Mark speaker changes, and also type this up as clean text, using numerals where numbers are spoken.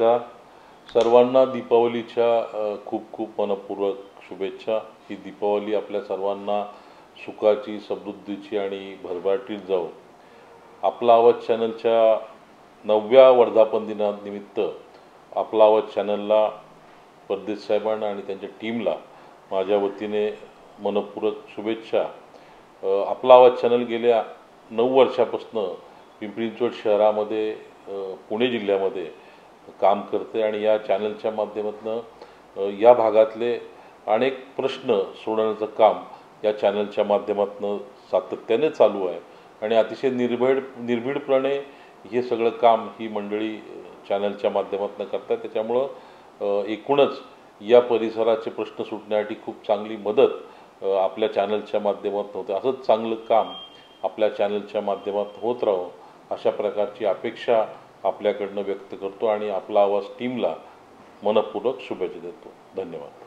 Speaker 1: नमस्कार सर्वांना दीपावलीच्या खूप खूप मनपूर्वक शुभेच्छा। ही दीपावली आपल्या सर्वांना सुखाची, समृद्धीची आणि भरभराटीत जाओ। आपला आवाज चॅनलच्या 9व्या वर्धापन दिनानिमित्त आपला आवाज चॅनलला परदेश साहेबांना आणि त्यांच्या टीमला माझ्या वतीने मनपूर्वक शुभेच्छा। आपला आवाज चॅनल गेल्या 9 वर्षापासून पिंपरी चिंचवड शहरामध्ये पुणे जिल्ह्यामध्ये काम करते आणि या चॅनलच्या माध्यमातून या भागातले अनेक प्रश्न सोडवण्याचं काम या चॅनलच्या माध्यमातून सातत्याने चालू आहे आणि अतिशय निर्भीडपणे हे सगळं काम ही मंडळी चॅनलच्या माध्यमातून करतात। त्याच्यामुळं एकूणच या परिसराचे प्रश्न सुटण्यासाठी खूप चांगली मदत आपल्या चॅनलच्या माध्यमातून होते। असंच चांगलं काम आपल्या चॅनलच्या माध्यमातून होत राहो अशा प्रकारची अपेक्षा आपल्याकडनं व्यक्त करतो आणि आपला आवाज टीमला मनपूर्वक शुभेच्छा देतो। धन्यवाद।